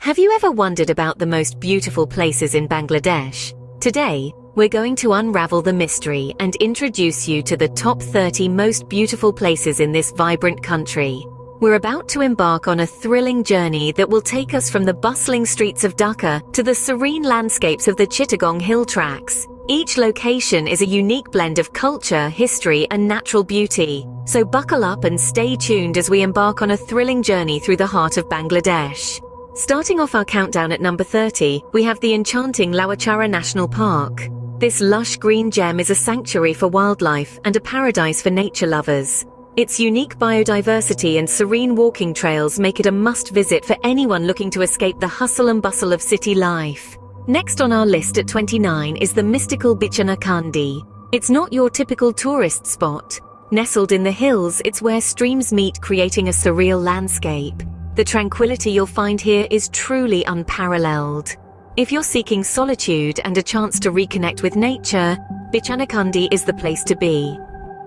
Have you ever wondered about the most beautiful places in Bangladesh? Today, we're going to unravel the mystery and introduce you to the top 30 most beautiful places in this vibrant country. We're about to embark on a thrilling journey that will take us from the bustling streets of Dhaka to the serene landscapes of the Chittagong hill tracts. Each location is a unique blend of culture, history, and natural beauty. So buckle up and stay tuned as we embark on a thrilling journey through the heart of Bangladesh. Starting off our countdown at number 30, we have the enchanting Lawachara National Park. This lush green gem is a sanctuary for wildlife and a paradise for nature lovers. Its unique biodiversity and serene walking trails make it a must-visit for anyone looking to escape the hustle and bustle of city life. Next on our list at 29 is the mystical Bichanakandi. It's not your typical tourist spot. Nestled in the hills, it's where streams meet, creating a surreal landscape. The tranquility you'll find here is truly unparalleled. If you're seeking solitude and a chance to reconnect with nature, Bichanakandi is the place to be.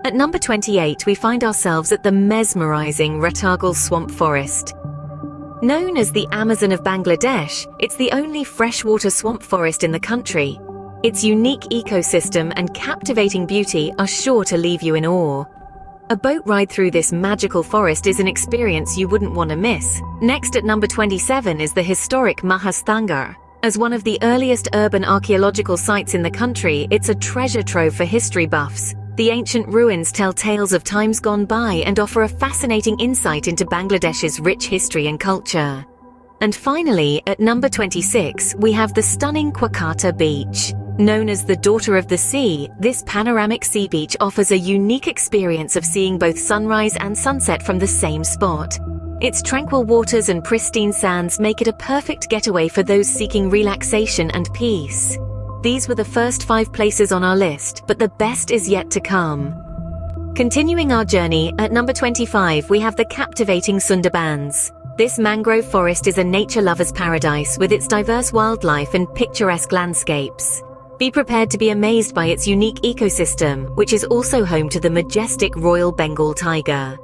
At number 28, we find ourselves at the mesmerizing Ratagal Swamp Forest. Known as the Amazon of Bangladesh, it's the only freshwater swamp forest in the country. Its unique ecosystem and captivating beauty are sure to leave you in awe. A boat ride through this magical forest is an experience you wouldn't want to miss. Next at number 27 is the historic Mahastanga. As one of the earliest urban archaeological sites in the country, it's a treasure trove for history buffs. The ancient ruins tell tales of times gone by and offer a fascinating insight into Bangladesh's rich history and culture. And finally, at number 26, we have the stunning Kwakarta Beach. Known as the Daughter of the Sea, this panoramic sea beach offers a unique experience of seeing both sunrise and sunset from the same spot. Its tranquil waters and pristine sands make it a perfect getaway for those seeking relaxation and peace. These were the first 5 places on our list, but the best is yet to come. Continuing our journey, at number 25 we have the captivating Sundarbans. This mangrove forest is a nature lover's paradise with its diverse wildlife and picturesque landscapes. Be prepared to be amazed by its unique ecosystem, which is also home to the majestic Royal Bengal tiger.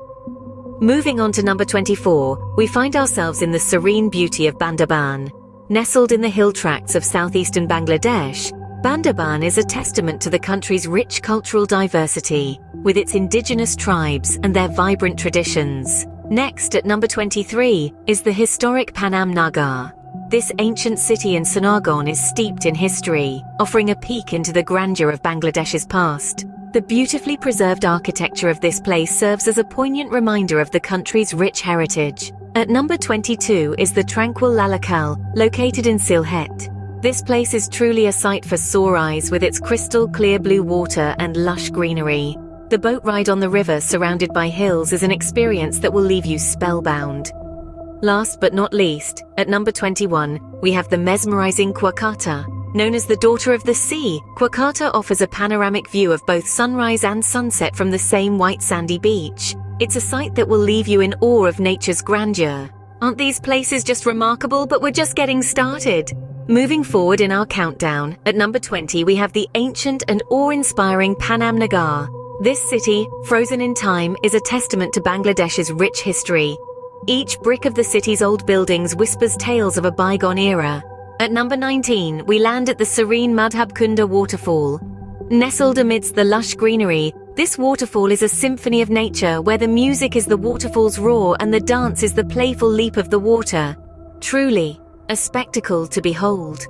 Moving on to number 24, we find ourselves in the serene beauty of Bandarban. Nestled in the hill tracts of southeastern Bangladesh, Bandarban is a testament to the country's rich cultural diversity, with its indigenous tribes and their vibrant traditions. Next, at number 23, is the historic Panam Nagar. This ancient city in Sonargaon is steeped in history, offering a peek into the grandeur of Bangladesh's past. The beautifully preserved architecture of this place serves as a poignant reminder of the country's rich heritage. At number 22 is the tranquil Lalakal, located in Sylhet. This place is truly a sight for sore eyes with its crystal clear blue water and lush greenery. The boat ride on the river surrounded by hills is an experience that will leave you spellbound. Last but not least, at number 21, we have the mesmerizing Kwakarta. Known as the Daughter of the Sea, Kwakarta offers a panoramic view of both sunrise and sunset from the same white sandy beach. It's a sight that will leave you in awe of nature's grandeur. Aren't these places just remarkable? But we're just getting started. Moving forward in our countdown, at number 20 we have the ancient and awe-inspiring Panam Nagar. This city, frozen in time, is a testament to Bangladesh's rich history. Each brick of the city's old buildings whispers tales of a bygone era. At number 19, we land at the serene Madhabkunda waterfall. Nestled amidst the lush greenery, this waterfall is a symphony of nature where the music is the waterfall's roar and the dance is the playful leap of the water. Truly, a spectacle to behold.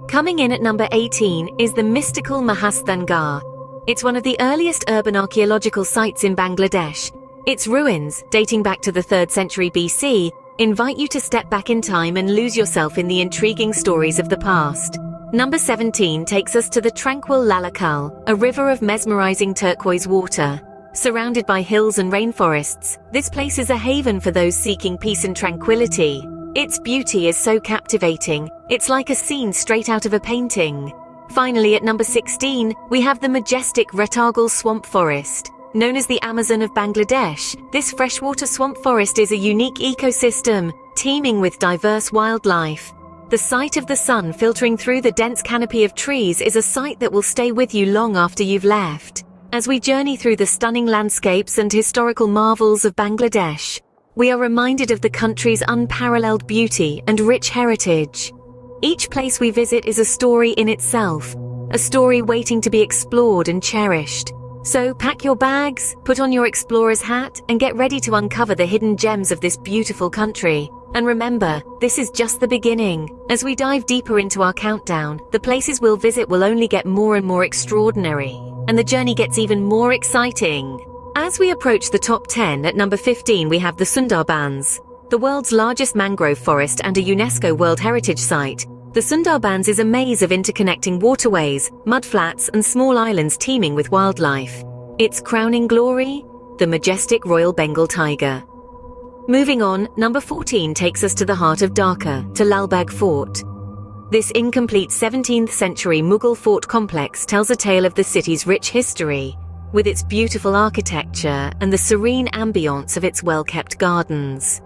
Coming in at number 18 is the mystical Mahastanga. It's one of the earliest urban archaeological sites in Bangladesh. Its ruins, dating back to the 3rd century BC, invite you to step back in time and lose yourself in the intriguing stories of the past. Number 17 takes us to the tranquil Lalakal, a river of mesmerizing turquoise water. Surrounded by hills and rainforests, this place is a haven for those seeking peace and tranquility. Its beauty is so captivating, it's like a scene straight out of a painting. Finally, at number 16, we have the majestic Ratagal Swamp Forest. Known as the Amazon of Bangladesh, this freshwater swamp forest is a unique ecosystem, teeming with diverse wildlife. The sight of the sun filtering through the dense canopy of trees is a sight that will stay with you long after you've left. As we journey through the stunning landscapes and historical marvels of Bangladesh, we are reminded of the country's unparalleled beauty and rich heritage. Each place we visit is a story in itself, a story waiting to be explored and cherished. So pack your bags, put on your explorer's hat, and get ready to uncover the hidden gems of this beautiful country. And remember, this is just the beginning. As we dive deeper into our countdown, the places we'll visit will only get more and more extraordinary, and the journey gets even more exciting. As we approach the top 10, at number 15 we have the Sundarbans, the world's largest mangrove forest and a UNESCO World Heritage Site. The Sundarbans is a maze of interconnecting waterways, mudflats, and small islands teeming with wildlife. Its crowning glory? The majestic Royal Bengal tiger. Moving on, number 14 takes us to the heart of Dhaka, to Lal Bagh Fort. This incomplete 17th century Mughal fort complex tells a tale of the city's rich history, with its beautiful architecture and the serene ambience of its well-kept gardens.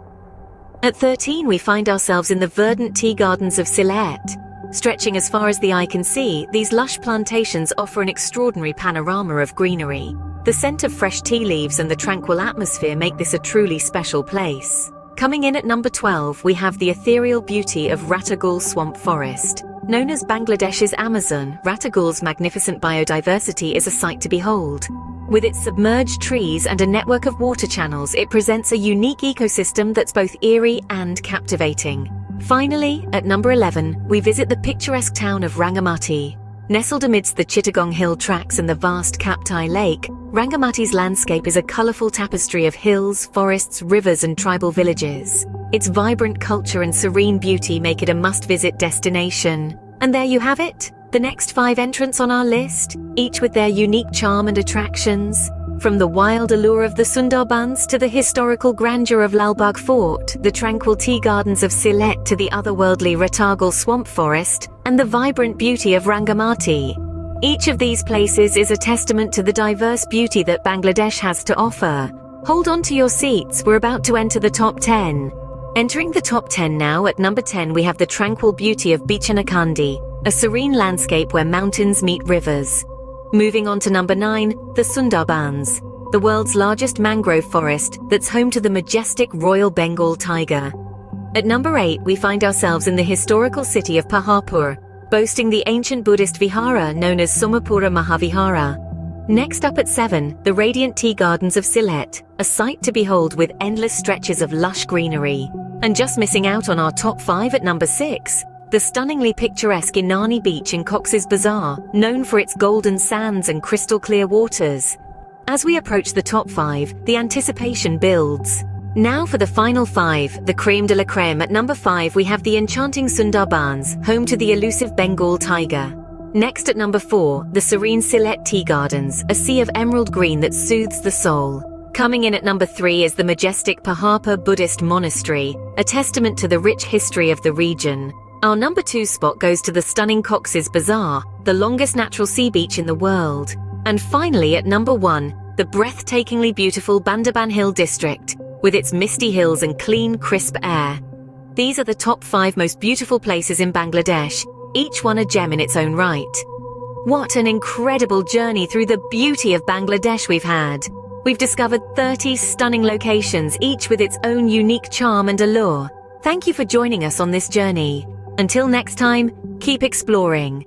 At 13, we find ourselves in the verdant tea gardens of Sylhet. Stretching as far as the eye can see, these lush plantations offer an extraordinary panorama of greenery. The scent of fresh tea leaves and the tranquil atmosphere make this a truly special place. Coming in at number 12, we have the ethereal beauty of Ratagul Swamp Forest. Known as Bangladesh's Amazon, Ratagul's magnificent biodiversity is a sight to behold. With its submerged trees and a network of water channels, it presents a unique ecosystem that's both eerie and captivating. Finally, at number 11, we visit the picturesque town of Rangamati. Nestled amidst the Chittagong Hill tracts and the vast Kaptai Lake, Rangamati's landscape is a colorful tapestry of hills, forests, rivers, and tribal villages. Its vibrant culture and serene beauty make it a must-visit destination. And there you have it, the next 5 entrants on our list, each with their unique charm and attractions. From the wild allure of the Sundarbans to the historical grandeur of Lal Bagh Fort, the tranquil tea gardens of Sylhet to the otherworldly Ratagul Swamp Forest, and the vibrant beauty of Rangamati. Each of these places is a testament to the diverse beauty that Bangladesh has to offer. Hold on to your seats, we're about to enter the top 10. Entering the top 10 now, at number 10 we have the tranquil beauty of Bichanakandi, a serene landscape where mountains meet rivers. Moving on to number 9, the Sundarbans, the world's largest mangrove forest that's home to the majestic Royal Bengal tiger. At number 8, we find ourselves in the historical city of Paharpur, boasting the ancient Buddhist vihara known as Somapura Mahavihara. Next up at 7, the radiant tea gardens of Sylhet, a sight to behold with endless stretches of lush greenery. And just missing out on our top 5 at number 6, the stunningly picturesque Inani Beach in Cox's Bazar, known for its golden sands and crystal-clear waters. As we approach the top 5, the anticipation builds. Now for the final 5, the creme de la creme. At number 5 we have the enchanting Sundarbans, home to the elusive Bengal tiger. Next at number 4, the serene Sylhet Tea Gardens, a sea of emerald green that soothes the soul. Coming in at number 3 is the majestic Paharpur Buddhist Monastery, a testament to the rich history of the region. Our number 2 spot goes to the stunning Cox's Bazar, the longest natural sea beach in the world. And finally at number 1, the breathtakingly beautiful Bandarban Hill district, with its misty hills and clean, crisp air. These are the top 5 most beautiful places in Bangladesh, each one a gem in its own right. What an incredible journey through the beauty of Bangladesh we've had. We've discovered 30 stunning locations, each with its own unique charm and allure. Thank you for joining us on this journey. Until next time, keep exploring.